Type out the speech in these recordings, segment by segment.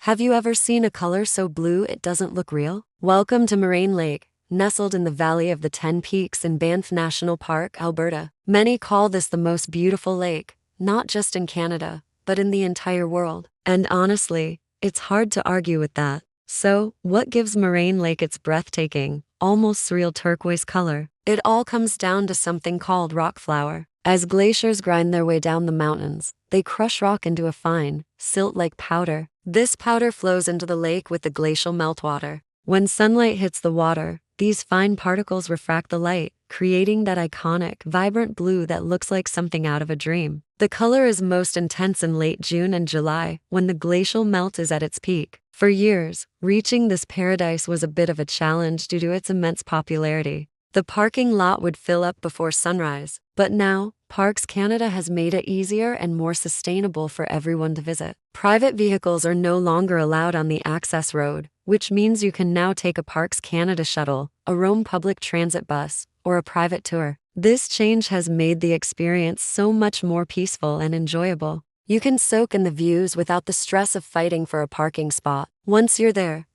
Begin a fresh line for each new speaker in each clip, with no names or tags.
Have you ever seen a color so blue it doesn't look real? Welcome to Moraine Lake, nestled in the Valley of the Ten Peaks in Banff National Park, Alberta. Many call this the most beautiful lake, not just in Canada, but in the entire world. And honestly, it's hard to argue with that. So, what gives Moraine Lake its breathtaking, almost surreal turquoise color? It all comes down to something called rock flour. As glaciers grind their way down the mountains, they crush rock into a fine, silt-like powder. This powder flows into the lake with the glacial meltwater. When sunlight hits the water, these fine particles refract the light, creating that iconic, vibrant blue that looks like something out of a dream. The color is most intense in late June and July, when the glacial melt is at its peak. For years, reaching this paradise was a bit of a challenge due to its immense popularity. The parking lot would fill up before sunrise, but now, Parks Canada has made it easier and more sustainable for everyone to visit. Private vehicles are no longer allowed on the access road, which means you can now take a Parks Canada shuttle, a Roam public transit bus, or a private tour. This change has made the experience so much more peaceful and enjoyable. You can soak in the views without the stress of fighting for a parking spot. Once you're there,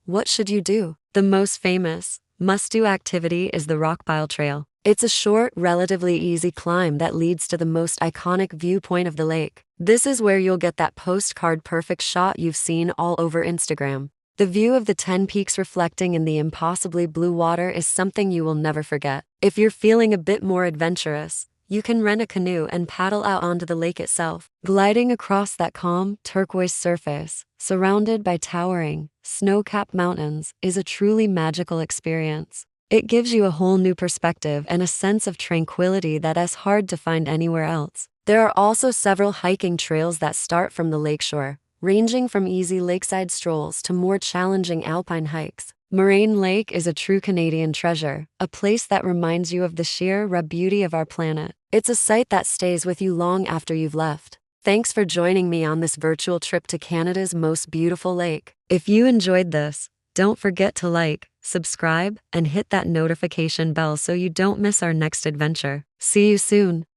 what should you do? The most famous, must-do activity is the Rockpile Trail. It's a short, relatively easy climb that leads to the most iconic viewpoint of the lake. This is where you'll get that postcard-perfect shot you've seen all over Instagram. The view of the 10 peaks reflecting in the impossibly blue water is something you will never forget. If you're feeling a bit more adventurous, you can rent a canoe and paddle out onto the lake itself. Gliding across that calm, turquoise surface, surrounded by towering, snow-capped mountains, is a truly magical experience. It gives you a whole new perspective and a sense of tranquility that is hard to find anywhere else. There are also several hiking trails that start from the lakeshore, ranging from easy lakeside strolls to more challenging alpine hikes. Moraine Lake is a true Canadian treasure, a place that reminds you of the sheer raw beauty of our planet. It's a sight that stays with you long after you've left. Thanks for joining me on this virtual trip to Canada's most beautiful lake. If you enjoyed this, don't forget to like, subscribe, and hit that notification bell so you don't miss our next adventure. See you soon.